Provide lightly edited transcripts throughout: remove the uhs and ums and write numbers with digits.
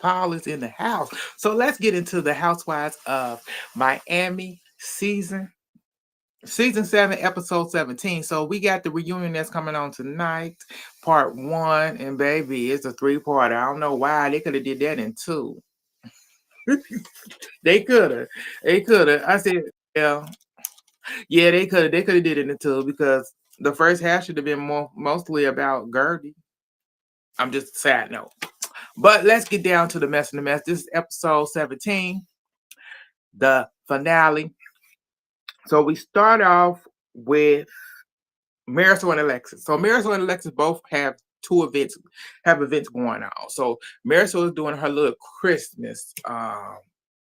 Paul is in the house. So let's get into the Housewives of Miami season 7, episode 17. So we got the reunion that's coming on tonight, part 1, and baby, it's a 3-part. I don't know why they could have did that in 2. They could have. They could have. I said, yeah. Yeah, they could have. They could have did it in 2 because the first half should have been mostly about Gertie. I'm just a sad note. But let's get down to the mess in the mess. This is episode 17, the finale. So we start off with Marisol and Alexis. So Marisol and Alexis both have events going on. So Marisol is doing her little Christmas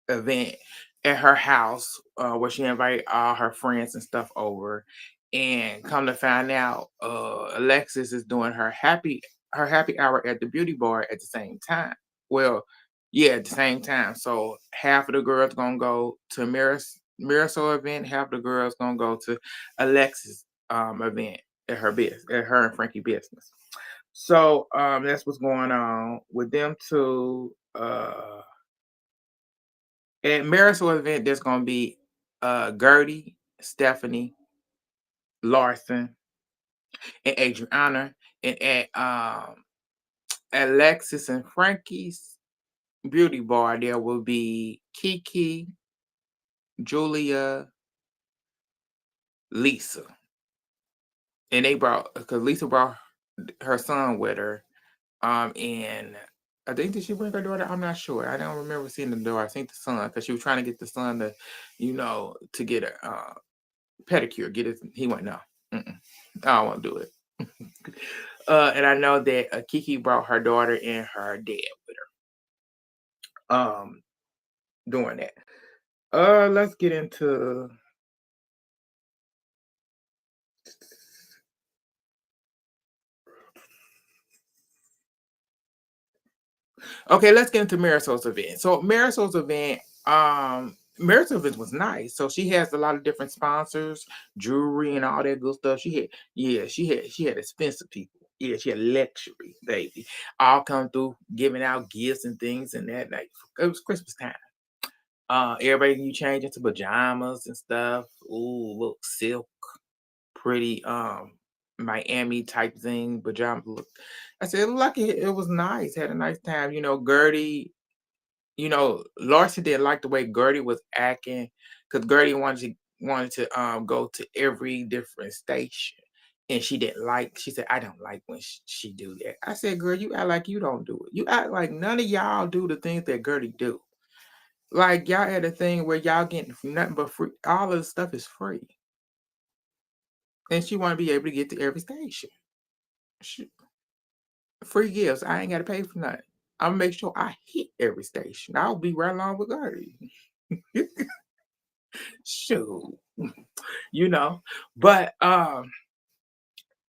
event at her house where she invited all her friends and stuff over. And come to find out, Alexis is doing her happy hour at the beauty bar at the same time. Well, yeah, at the same time. So half of the girls gonna go to Marisol event, half of the girls gonna go to Alexis event at her and Frankie business. So that's what's going on with them two. At Marisol event, there's gonna be Gertie, Stephanie, Larson, and Adriana. And at Alexis and Frankie's beauty bar, there will be Kiki, Julia, Lisa. And they brought because Lisa brought her son with her. And I think did she bring her daughter? I'm not sure. I don't remember seeing the daughter. I think the son because she was trying to get the son to get a pedicure. Get it? He went no. Mm-mm. I don't want to do it. And I know that Kiki brought her daughter and her dad with her. Doing that. Let's get into. Okay, let's get into Marisol's event. So Marisol's event was nice. So she has a lot of different sponsors, jewelry, and all that good stuff. She had expensive people. Yeah, she had luxury, baby. All come through giving out gifts and things and that. Like it was Christmas time. Everybody you change into pajamas and stuff. Ooh, look silk, pretty Miami type thing, pajama look. I said, lucky it was nice, had a nice time. Gertie, Larson didn't like the way Gertie was acting because Gertie wanted to go to every different station. And she said, I don't like when she do that. I said, girl, you act like you don't do it. You act like none of y'all do the things that Gertie do. Like y'all had a thing where y'all getting nothing but free. All of the stuff is free. And she want to be able to get to every station. She, free gifts. I ain't got to pay for nothing. I'm gonna make sure I hit every station. I'll be right along with Gertie. Shoot, but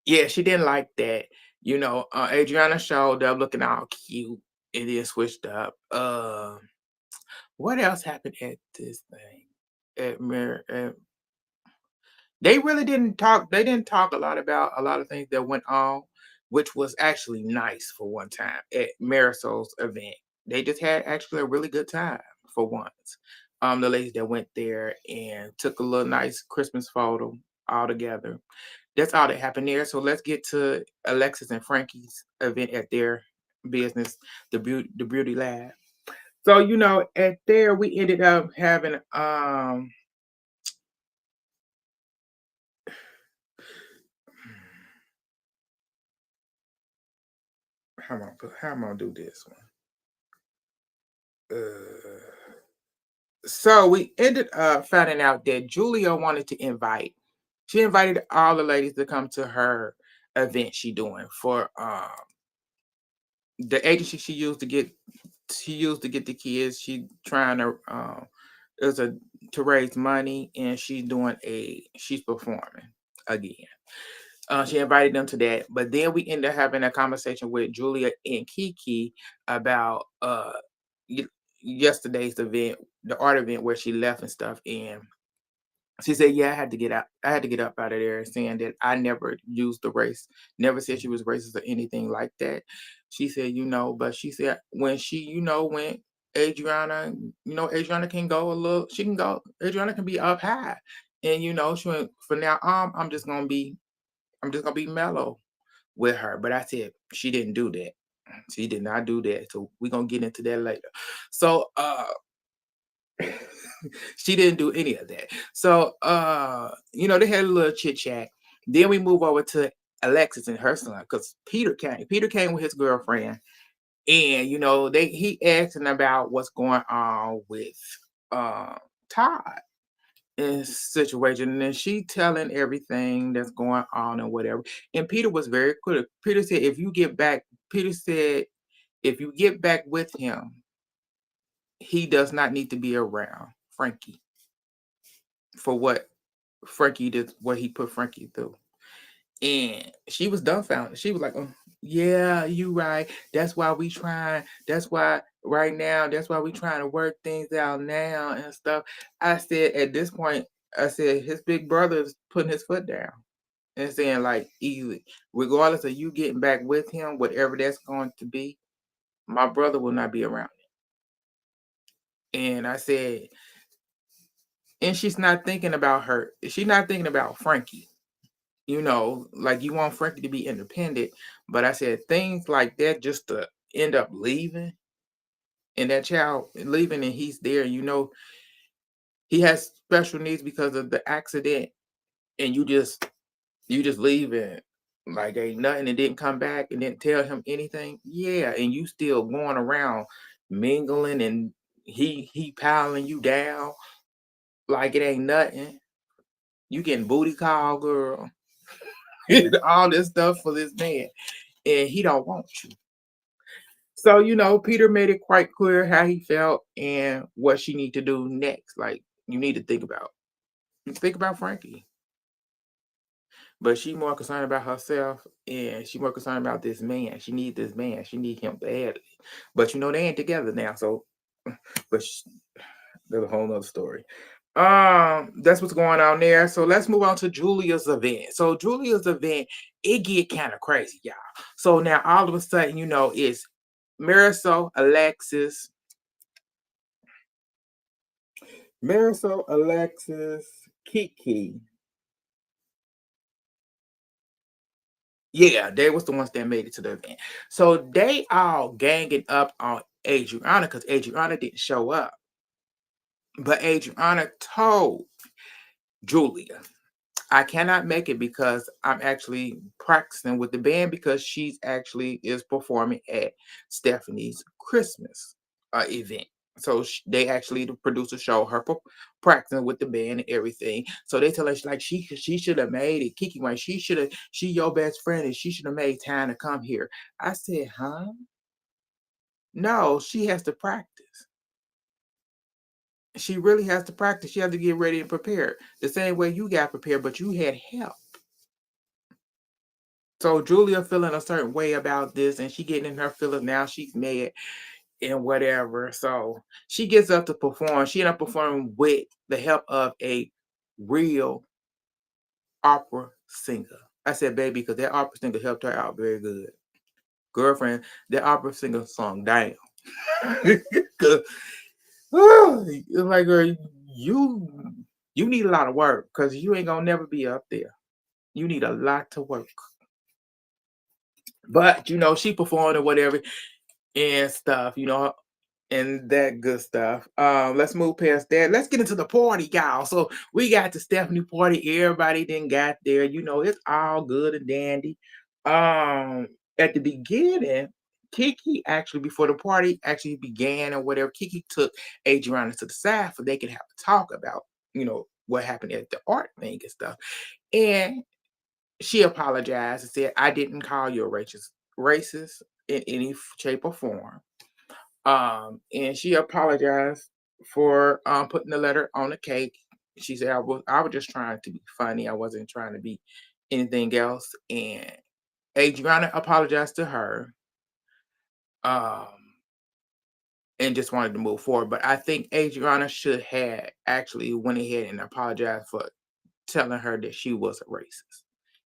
yeah, she didn't like that. Adriana showed up looking all cute and then switched up. What else happened at this thing? They really didn't talk. They didn't talk a lot about a lot of things that went on, which was actually nice for one time at Marisol's event. They just had actually a really good time for once. The ladies that went there and took a little nice Christmas photo all together. That's all that happened there. So let's get to Alexis and Frankie's event at their business, the beauty lab. So at there we ended up having how am I gonna do this one? So we ended up finding out that Julia wanted to she invited all the ladies to come to her event she doing for the agency she used to get the kids. She trying to it was a to raise money and she's performing again. She invited them to that, but then we ended up having a conversation with Julia and Kiki about y- yesterday's event, the art event where she left and stuff. And She said, "Yeah, I had to get out. I had to get up out of there," saying that I never used the race, never said she was racist or anything like that. She said, but she said when when Adriana, Adriana can go a little, she can go, Adriana can be up high. And she went, for now, I'm just gonna be mellow with her. But I said she didn't do that. She did not do that. So we're gonna get into that later. So she didn't do any of that. So they had a little chit chat. Then we move over to Alexis and her son because Peter came. Peter came with his girlfriend, and he asking about what's going on with uh Todd in situation, and then she telling everything that's going on and whatever. And Peter was very clear. Peter said if you get back with him, he does not need to be around Frankie for what he put Frankie through. And she was dumbfounded. She was like, yeah, you right. That's why we trying. That's why right now, that's why we trying to work things out now and stuff. I said at this point, I said his big brother is putting his foot down and saying like easy, regardless of you getting back with him, whatever that's going to be, my brother will not be around. And I said, and she's not thinking about her. She's not thinking about Frankie. Like you want Frankie to be independent, but I said things like that just to end up leaving and that child leaving and he's there, he has special needs because of the accident and you just leave and like ain't nothing and didn't come back and didn't tell him anything. Yeah, and you still going around mingling and he piling you down like it ain't nothing. You getting booty call, girl. All this stuff for this man and he don't want you. So, Peter made it quite clear how he felt and what she need to do next. Like you need to think about Frankie. But she more concerned about herself and she more concerned about this man. She need this man. She need him badly. But they ain't together now. So but that's a whole nother story. That's what's going on there. So let's move on to Julia's event. So Julia's event, it get kind of crazy, y'all. So now all of a sudden, it's Marisol, Alexis, Kiki. Yeah, they was the ones that made it to the event. So they all ganging up on Adriana because Adriana didn't show up. But Adriana told Julia, I cannot make it because I'm actually practicing with the band because she's actually is performing at Stephanie's Christmas event. So they actually the producer showed her practicing with the band and everything. So they tell her like she should have made it. Kiki, right? She your best friend and she should have made time to come here. I said, huh? No, she has to practice. She really has to practice. She has to get ready and prepared. The same way you got prepared, but you had help. So Julia feeling a certain way about this, and she getting in her feelings now. She's mad and whatever. So she gets up to perform. She ended up performing with the help of a real opera singer. I said, baby, because that opera singer helped her out very good. Girlfriend, that opera singer sung down. 'Cause, it's like, girl, you need a lot of work because you ain't gonna never be up there. You need a lot to work. But she performed or whatever and stuff, and that good stuff. Let's move past that. Let's get into the party, y'all. So we got the Stephanie party. Everybody then got there. It's all good and dandy. At the beginning, Kiki actually before the party actually began or whatever, Kiki took Adriana to the side so they could have a talk about, what happened at the art thing and stuff. And she apologized and said, I didn't call you a racist in any shape or form. And she apologized for putting the letter on the cake. She said, I was just trying to be funny. I wasn't trying to be anything else. And Adriana apologized to her. Um, and just wanted to move forward. But I think Adriana should have actually went ahead and apologized for telling her that she was a racist.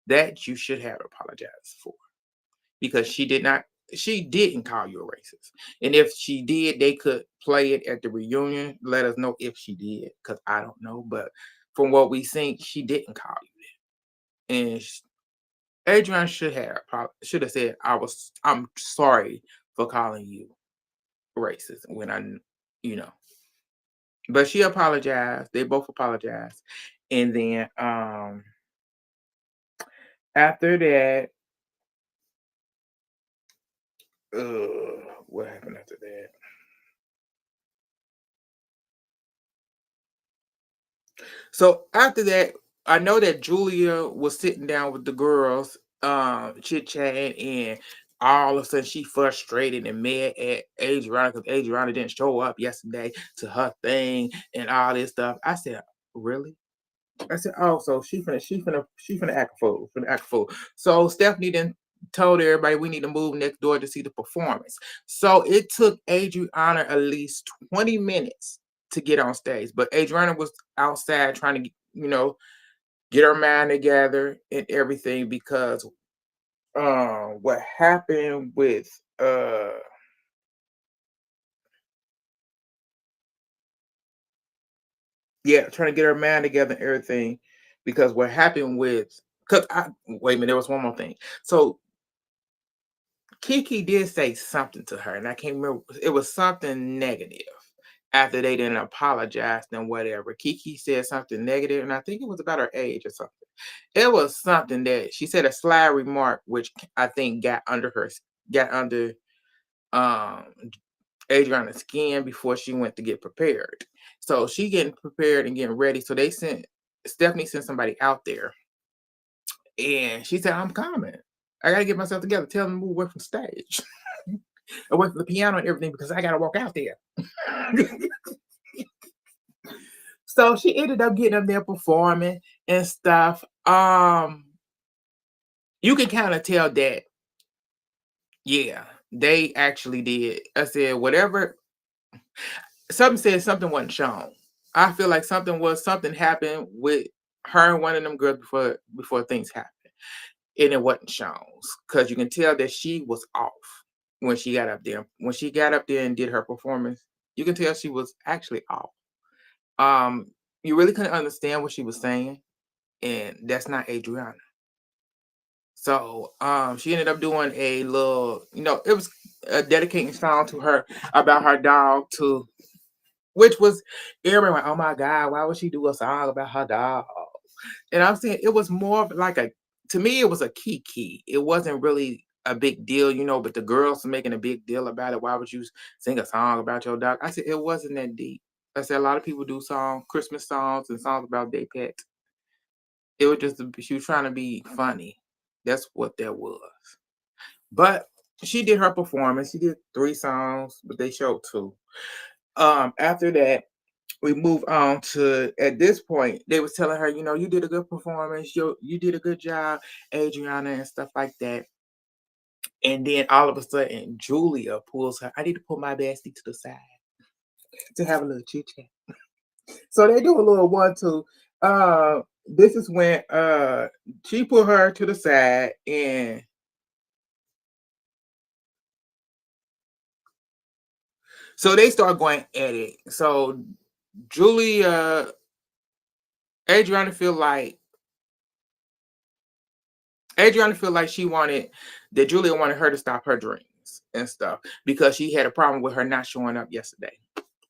That you should have apologized for, because she didn't call you a racist. And if she did, they could play it at the reunion. Let us know if she did, because I don't know. But from what we think, she didn't call you that. And Adrian should have said, I'm sorry for calling you racist when you know. But she apologized. They both apologized. And then after that, what happened after that? So after that, I know that Julia was sitting down with the girls, chit chatting, and all of a sudden she frustrated and mad at Adriana because Adriana didn't show up yesterday to her thing and all this stuff. I said, really? I said, oh, so she finna act a fool. So Stephanie then told everybody we need to move next door to see the performance. So it took Adriana at least 20 minutes to get on stage, but Adriana was outside trying to, get her mind together and everything because what happened with yeah, trying to get her mind together and everything because what happened with because I wait a minute, there was one more thing. So Kiki did say something to her, and I can't remember. It was something negative after they didn't apologize and whatever. Kiki said something negative, and I think it was about her age or something. It was something that she said, a sly remark, which I think got under um Adriana's skin before she went to get prepared. So she getting prepared and getting ready. So Stephanie sent somebody out there, and she said, "I'm coming. I gotta get myself together. Tell them to move away from stage, away from the piano and everything, because I gotta walk out there." So she ended up getting up there performing and stuff. You can kind of tell that, yeah, they actually did. I said, whatever, something said something wasn't shown. I feel like something happened with her and one of them girls before things happened. And it wasn't shown. Because you can tell that she was off when she got up there. When she got up there and did her performance, you can tell she was actually off. You really couldn't understand what she was saying, and that's not Adriana. So she ended up doing a little, it was a dedicating song to her about her dog to which was everyone, oh my God, why would she do a song about her dog? And I'm saying it was more of like to me, it was a kiki. It wasn't really a big deal, but the girls were making a big deal about it. Why would you sing a song about your dog? I said, it wasn't that deep. I said, a lot of people do Christmas songs and songs about their pets. It was just, she was trying to be funny. That's what that was. But she did her performance. She did 3 songs, but they showed 2. After that, we move on to, at this point, they was telling her, you did a good performance, you did a good job, Adriana, and stuff like that. And then all of a sudden, Julia pulls her. I need to pull my bestie to the side to have a little chit chat. So they do a little 1-2. This is when she put her to the side, and so they start going at it. So Julia, Adriana feel like she wanted that Julia wanted her to stop her dreams and stuff because she had a problem with her not showing up yesterday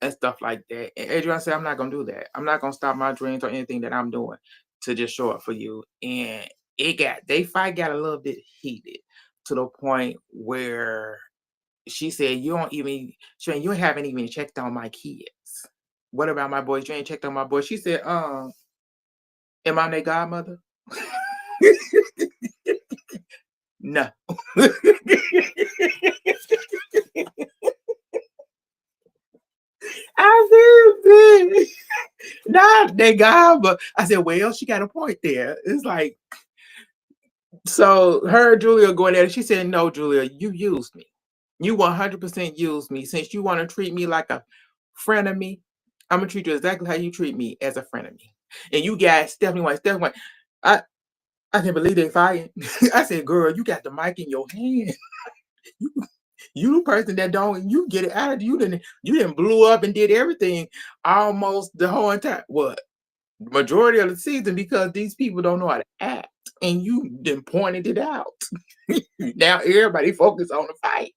and stuff like that. And Adriana said, I'm not gonna do that. I'm not gonna stop my dreams or anything that I'm doing to just show up for you. And they fight got a little bit heated to the point where she said, you haven't even checked on my kids. What about my boys? You ain't checked on my boys. She said, am I their godmother? No. I said, not they God, but I said, well, she got a point there. It's like, so her and Julia going at it. She said, no, Julia, you used me. You 100% use me. Since you wanna treat me like a friend of me, Imma treat you exactly how you treat me as a friend of me. And you got Stephanie White. I I can't believe they fighting. I said, "Girl, you got the mic in your hand. You you the person that don't you get it out of you didn't blew up and did everything almost the whole entire what? Majority of the season because these people don't know how to act, and you then pointed it out. Now everybody focus on the fight.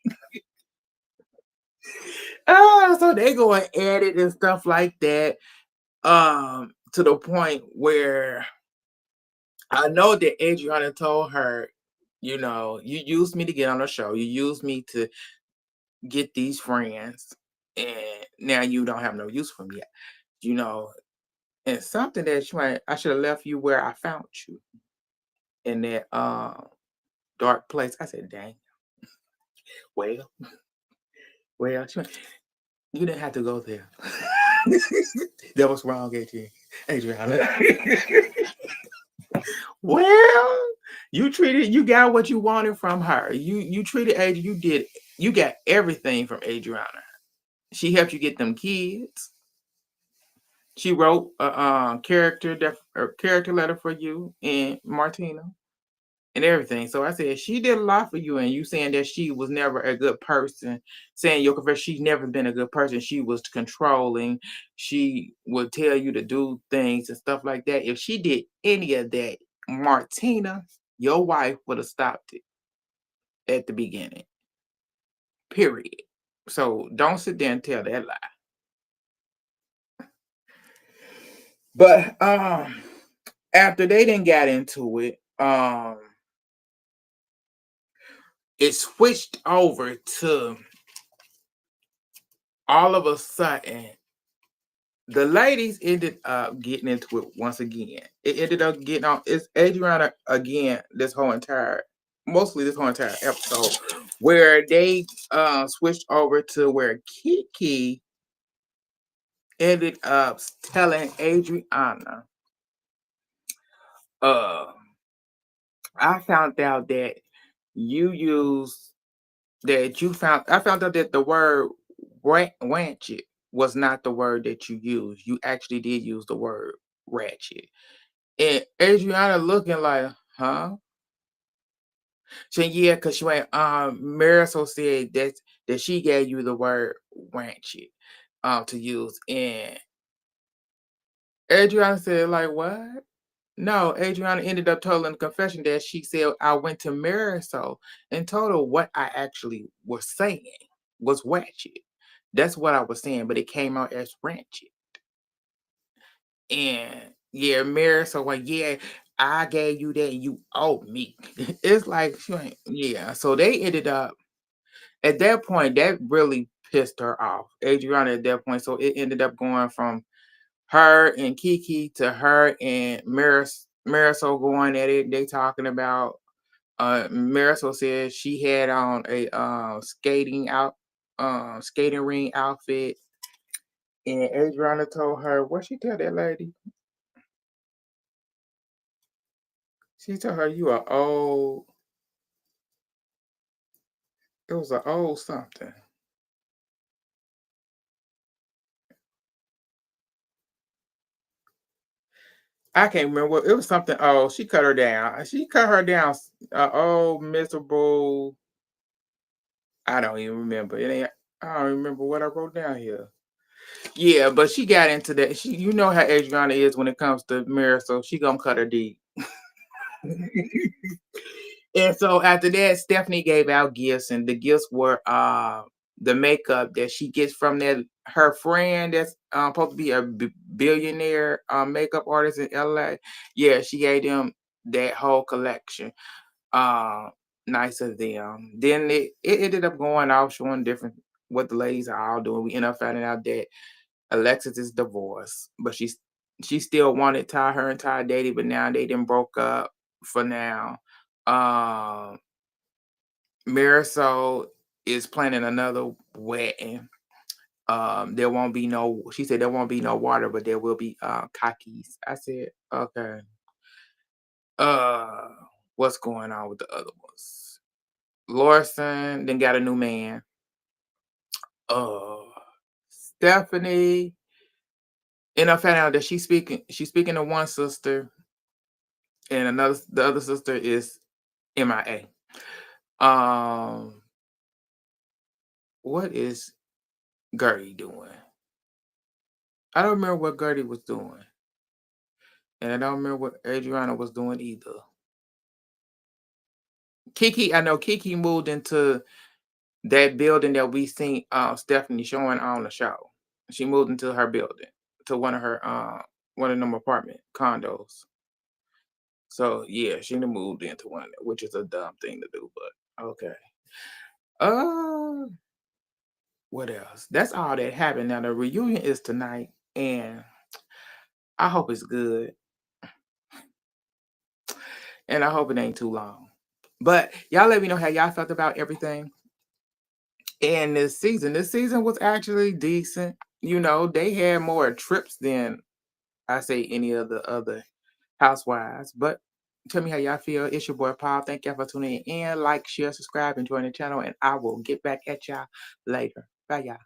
So they go and edit and stuff like that. To the point where I know that Adriana told her, you used me to get on the show. You used me to get these friends, and now you don't have no use for me. You know, and something that she went, I should have left you where I found you in that dark place. I said, dang, well, she went, you didn't have to go there. That was wrong, Adriana. Well, you got what you wanted from her. You treated Adriana, you got everything from Adriana. She helped you get them kids. She wrote a character letter for you and Martina and everything. So I said she did a lot for you, and you saying that she was never a good person, saying your confession she's never been a good person. She was controlling. She would tell you to do things and stuff like that. If she did any of that, Martina, your wife would have stopped it at the beginning. Period. So don't sit there and tell that lie. But after they didn't got into it, it switched over to all of a sudden the ladies ended up getting into it once again. It ended up getting on. It's Adriana again. Mostly this whole entire episode, where they switched over to where Kiki ended up telling Adriana, uh, I found out that you use I found out that the word ratchet was not the word that you used. You actually did use the word ratchet. And Adriana looking like, huh? Saying, yeah, because she went, Marisol said that she gave you the word ratchet to use. And Adriana said, like, what? No, Adriana ended up telling the confession that she said I went to Marisol and told her what I actually was saying was ratchet. That's what I was saying, but it came out as ratchet. And yeah, Marisol like, yeah, I gave you that and you owe me. It's like yeah. So they ended up at that point, that really pissed her off. Adriana at that point. So it ended up going from her and Kiki to her and Marisol going at it. They talking about Marisol said she had on a skating ring outfit. And Adriana told her, what she tell that lady? She told her you are old. It was an old something. I can't remember what it was something. Oh, she cut her down. She cut her down. Oh, miserable. I don't even remember. It ain't. I don't remember what I wrote down here. Yeah, but she got into that. You know how Adriana is when it comes to marriage, so she gonna cut her deep. And so after that, Stephanie gave out gifts, and the gifts were the makeup that she gets from that her friend that's supposed to be a billionaire makeup artist in LA. Yeah, she gave them that whole collection. Uh, Nice of them. Then it ended up going off showing different what the ladies are all doing. We end up finding out that Alexis is divorced, but she still wanted Ty, her and Ty dated, but now they done broke up for now. Um Marisol is planning another wedding. There won't be no she said there won't be no water, but there will be kakis. I said, okay. Uh what's going on with the other ones? Lorson then got a new man. Uh, Stephanie, and I found out that she's speaking to one sister, and the other sister is MIA. What is Gertie doing? I don't remember what Gertie was doing, and I don't remember what Adriana was doing either. Kiki, I know Kiki moved into that building that we seen Stephanie showing on the show. She moved into her building, to one of them apartment condos. So yeah, she done moved into one, which is a dumb thing to do, but okay. Uh what else? That's all that happened. Now the reunion is tonight, and I hope it's good, and I hope it ain't too long. But y'all let me know how y'all felt about everything. And this season was actually decent. You know, they had more trips than I say any of the other housewives. But tell me how y'all feel. It's your boy Paul. Thank y'all for tuning in. Like, share, subscribe, and join the channel. And I will get back at y'all later. Bye, y'all.